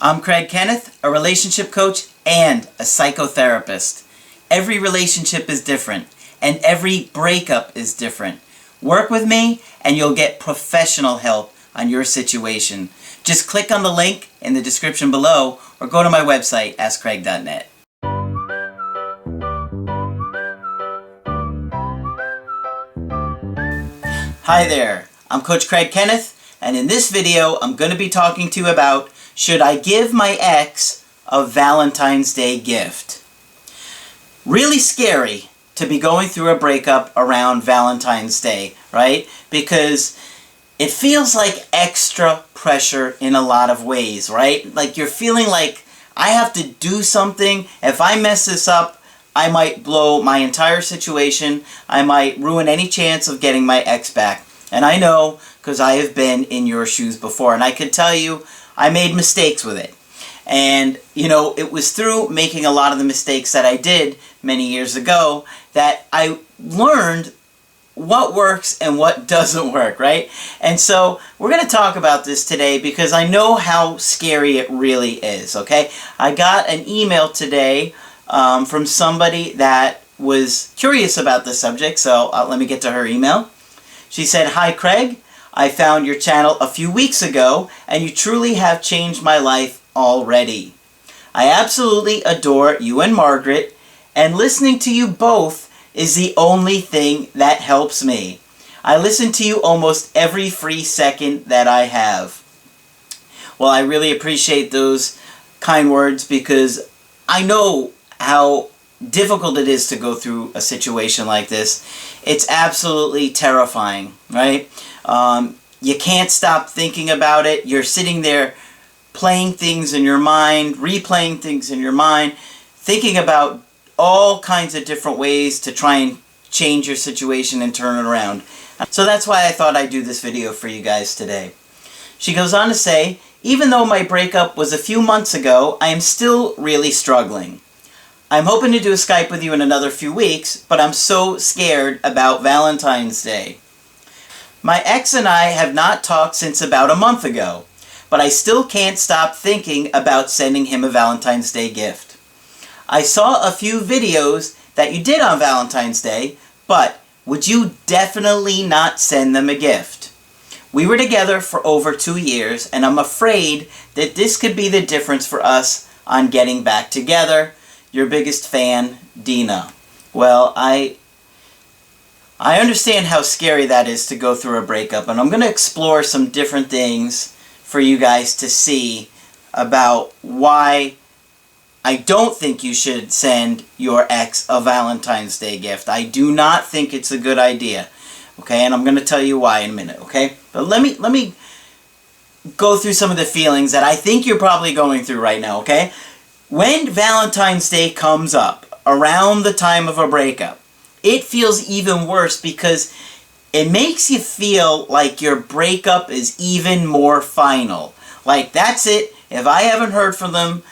I'm Craig Kenneth, a relationship coach and a psychotherapist. Every relationship is different, and every breakup is different. Work with me, and you'll get professional help on your situation. Just click on the link in the description below, or go to my website, askcraig.net. Hi there, I'm Coach Craig Kenneth, and in this video I'm going to be talking to you about, should I give my ex a Valentine's Day gift? Really scary to be going through a breakup around Valentine's Day, right? Because it feels like extra pressure in a lot of ways, right? Like you're feeling like I have to do something. If I mess this up, I might blow my entire situation. I might ruin any chance of getting my ex back. And I know, because I have been in your shoes before, and I can tell you, I made mistakes with it. And, you know, it was through making a lot of the mistakes that I did many years ago that I learned what works and what doesn't work, right? And so we're going to talk about this today because I know how scary it really is, okay? I got an email today from somebody that was curious about the subject, so let me get to her email. She said, "Hi Craig, I found your channel a few weeks ago and you truly have changed my life already. I absolutely adore you and Margaret, and listening to you both is the only thing that helps me. I listen to you almost every free second that I have." Well, I really appreciate those kind words because I know how difficult it is to go through a situation like this. It's absolutely terrifying, right? You can't stop thinking about it. You're sitting there playing things in your mind, replaying things in your mind, thinking about all kinds of different ways to try and change your situation and turn it around. So that's why I thought I'd do this video for you guys today. She goes on to say, "Even though my breakup was a few months ago, I am still really struggling. I'm hoping to do a Skype with you in another few weeks, but I'm so scared about Valentine's Day. My ex and I have not talked since about a month ago, but I still can't stop thinking about sending him a Valentine's Day gift. I saw a few videos that you did on Valentine's Day, but would you definitely not send them a gift? We were together for over 2 years, and I'm afraid that this could be the difference for us on getting back together. Your biggest fan, Deena." Well, I understand how scary that is to go through a breakup, and I'm going to explore some different things for you guys to see about why I don't think you should send your ex a Valentine's Day gift. I do not think it's a good idea, okay? And I'm going to tell you why in a minute, okay? But let me go through some of the feelings that I think you're probably going through right now, okay? When Valentine's Day comes up around the time of a breakup, it feels even worse because it makes you feel like your breakup is even more final. Like, that's it. If I haven't heard from them,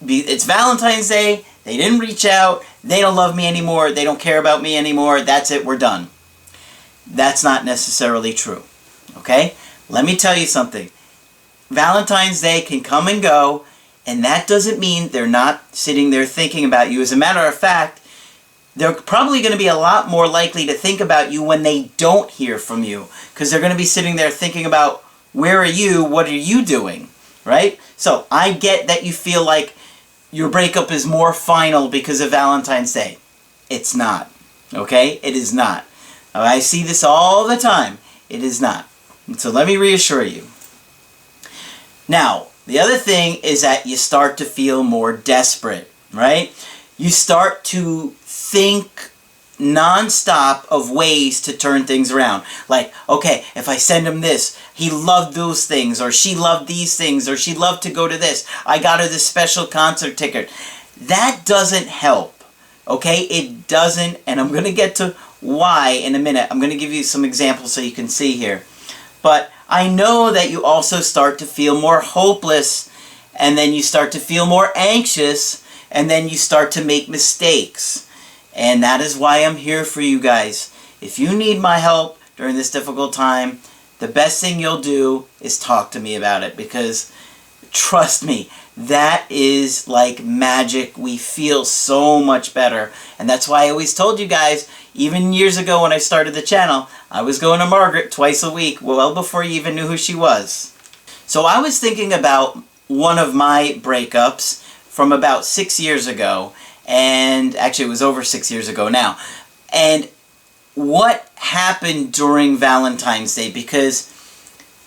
it's Valentine's Day, they didn't reach out, they don't love me anymore, they don't care about me anymore, that's it, we're done. That's not necessarily true. Okay? Let me tell you something. Valentine's Day can come and go, and that doesn't mean they're not sitting there thinking about you. As a matter of fact, they're probably going to be a lot more likely to think about you when they don't hear from you, because they're going to be sitting there thinking about, where are you, what are you doing, right? So I get that you feel like your breakup is more final because of Valentine's Day. It's not, okay? It is not. I see this all the time. It is not. So let me reassure you. Now, the other thing is that you start to feel more desperate, right? You start to think non-stop of ways to turn things around. Like, okay, if I send him this, he loved those things, or she loved these things, or she loved to go to this. I got her this special concert ticket. That doesn't help, okay? It doesn't, and I'm going to get to why in a minute. I'm going to give you some examples so you can see here. But I know that you also start to feel more hopeless, and then you start to feel more anxious, and then you start to make mistakes. And that is why I'm here for you guys. If you need my help during this difficult time, the best thing you'll do is talk to me about it, because trust me, that is like magic. We feel so much better. And that's why I always told you guys, even years ago when I started the channel, I was going to Margaret twice a week, well before you even knew who she was. So I was thinking about one of my breakups from about 6 years ago, and actually it was over 6 years ago now, and what happened during Valentine's Day, because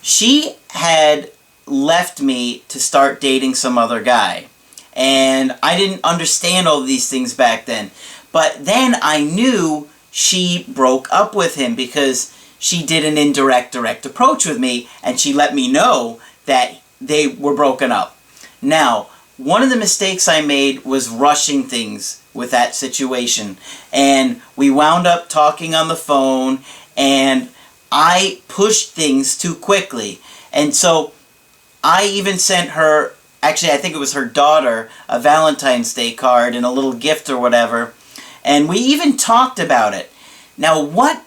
she had left me to start dating some other guy, and I didn't understand all of these things back then, but then I knew she broke up with him because she did an indirect direct approach with me, and she let me know that they were broken up. Now, one of the mistakes I made was rushing things with that situation, and we wound up talking on the phone, and I pushed things too quickly. And so I even sent her, actually I think it was her daughter, a Valentine's Day card and a little gift or whatever, and we even talked about it. Now, what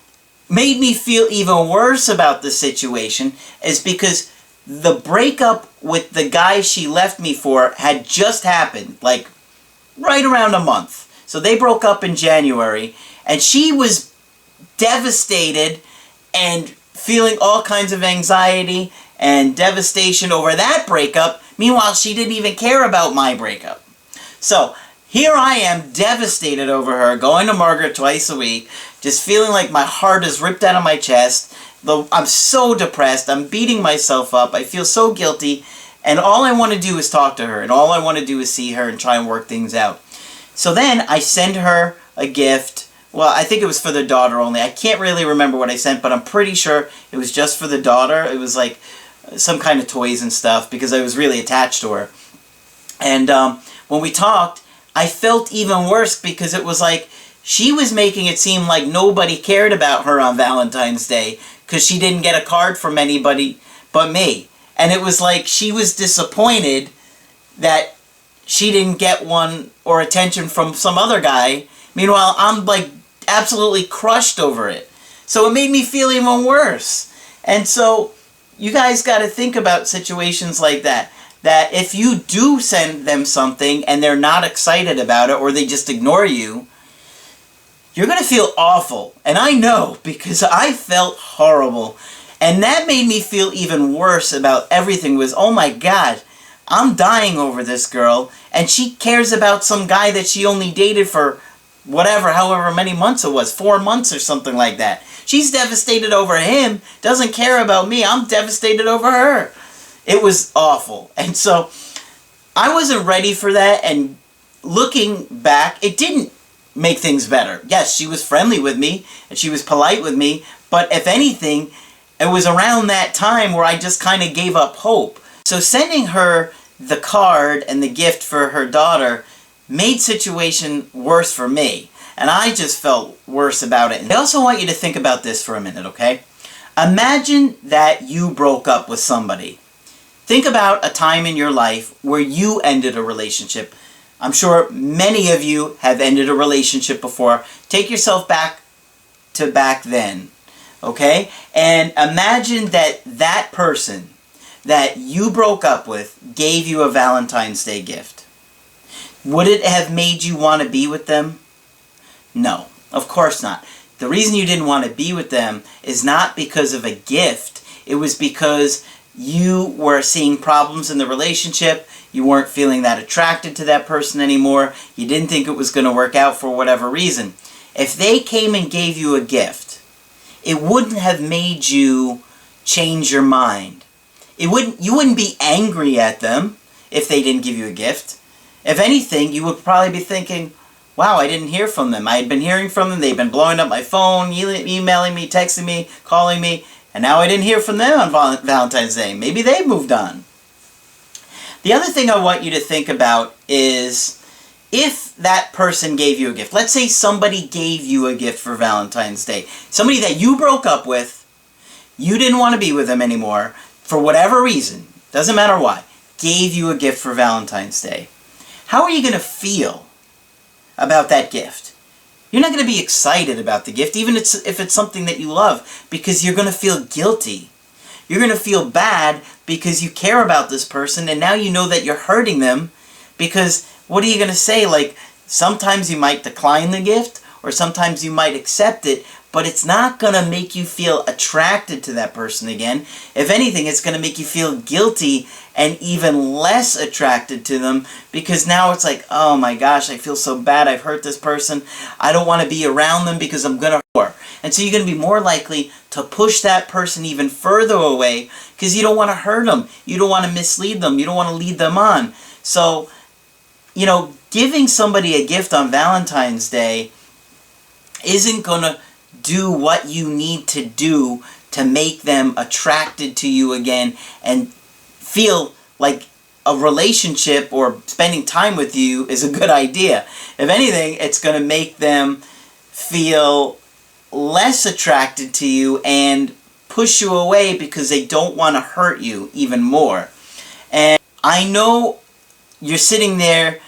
made me feel even worse about the situation is because the breakup with the guy she left me for had just happened, like right around a month. So they broke up in January, and she was devastated and feeling all kinds of anxiety and devastation over that breakup. Meanwhile, she didn't even care about my breakup. So here I am, devastated over her, going to Margaret twice a week, just feeling like my heart is ripped out of my chest. I'm so depressed, I'm beating myself up, I feel so guilty, and all I want to do is talk to her, and all I want to do is see her and try and work things out. So then I send her a gift. Well, I think it was for the daughter only. I can't really remember what I sent, but I'm pretty sure it was just for the daughter. It was like some kind of toys and stuff because I was really attached to her. And when we talked, I felt even worse because it was like she was making it seem like nobody cared about her on Valentine's Day because she didn't get a card from anybody but me. And it was like she was disappointed that she didn't get one or attention from some other guy. Meanwhile, I'm like absolutely crushed over it. So it made me feel even worse. And so you guys got to think about situations like that. That if you do send them something and they're not excited about it or they just ignore you, you're going to feel awful. And I know because I felt horrible. And that made me feel even worse about everything was, oh my God, I'm dying over this girl. And she cares about some guy that she only dated for whatever, however many months it was, 4 months or something like that. She's devastated over him, doesn't care about me. I'm devastated over her. It was awful. And so I wasn't ready for that. And looking back, it didn't make things better. Yes, she was friendly with me and she was polite with me. But if anything, it was around that time where I just kind of gave up hope. So sending her the card and the gift for her daughter made situation worse for me. And I just felt worse about it. And I also want you to think about this for a minute, okay? Imagine that you broke up with somebody. Think about a time in your life where you ended a relationship. I'm sure many of you have ended a relationship before. Take yourself back to back then, okay? And imagine that that person that you broke up with gave you a Valentine's Day gift. Would it have made you want to be with them? No, of course not. The reason you didn't want to be with them is not because of a gift. It was because you were seeing problems in the relationship. You weren't feeling that attracted to that person anymore. You didn't think it was going to work out for whatever reason. If they came and gave you a gift, it wouldn't have made you change your mind. You wouldn't be angry at them if they didn't give you a gift. If anything, you would probably be thinking, wow, I didn't hear from them. I had been hearing from them. They've been blowing up my phone, emailing me, texting me, calling me. And now I didn't hear from them on Valentine's Day. Maybe they moved on. The other thing I want you to think about is if that person gave you a gift. Let's say somebody gave you a gift for Valentine's Day. Somebody that you broke up with, you didn't want to be with them anymore, for whatever reason, doesn't matter why, gave you a gift for Valentine's Day. How are you going to feel about that gift? You're not going to be excited about the gift, even if it's something that you love, because you're going to feel guilty. You're going to feel bad because you care about this person, and now you know that you're hurting them, because what are you going to say? Like, sometimes you might decline the gift, or sometimes you might accept it, but it's not going to make you feel attracted to that person again. If anything, it's going to make you feel guilty and even less attracted to them, because now it's like, oh my gosh, I feel so bad, I've hurt this person, I don't want to be around them because I'm going to hurt her. And so you're going to be more likely to push that person even further away because you don't want to hurt them, you don't want to mislead them, you don't want to lead them on. So, you know, giving somebody a gift on Valentine's Day isn't going to do what you need to do to make them attracted to you again and feel like a relationship or spending time with you is a good idea. If anything, it's going to make them feel less attracted to you and push you away because they don't want to hurt you even more. And I know you're sitting there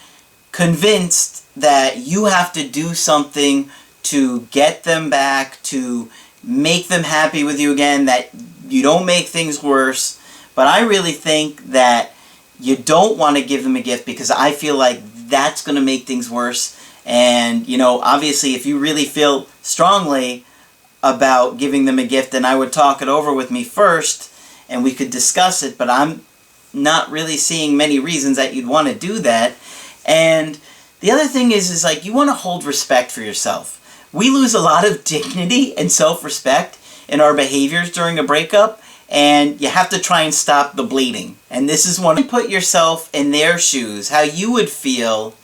convinced that you have to do something to get them back, to make them happy with you again, that you don't make things worse. But I really think that you don't want to give them a gift, because I feel like that's going to make things worse. And, you know, obviously if you really feel strongly about giving them a gift, then I would talk it over with me first and we could discuss it. But I'm not really seeing many reasons that you'd want to do that. And the other thing is like, you want to hold respect for yourself. We lose a lot of dignity and self-respect in our behaviors during a breakup, and you have to try and stop the bleeding. And this is one. Put yourself in their shoes, how you would feel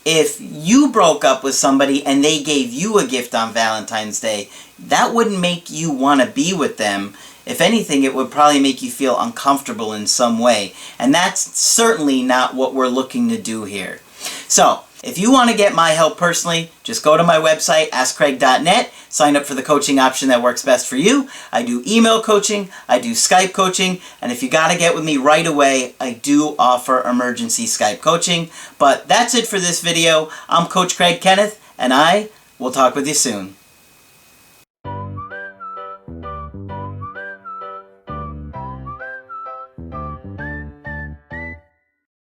if you broke up with somebody and they gave you a gift on Valentine's Day. That wouldn't make you want to be with them. If anything, it would probably make you feel uncomfortable in some way. And that's certainly not what we're looking to do here. So, if you want to get my help personally, just go to my website, askcraig.net, sign up for the coaching option that works best for you. I do email coaching, I do Skype coaching, and if you got to get with me right away, I do offer emergency Skype coaching. But that's it for this video. I'm Coach Craig Kenneth, and I will talk with you soon.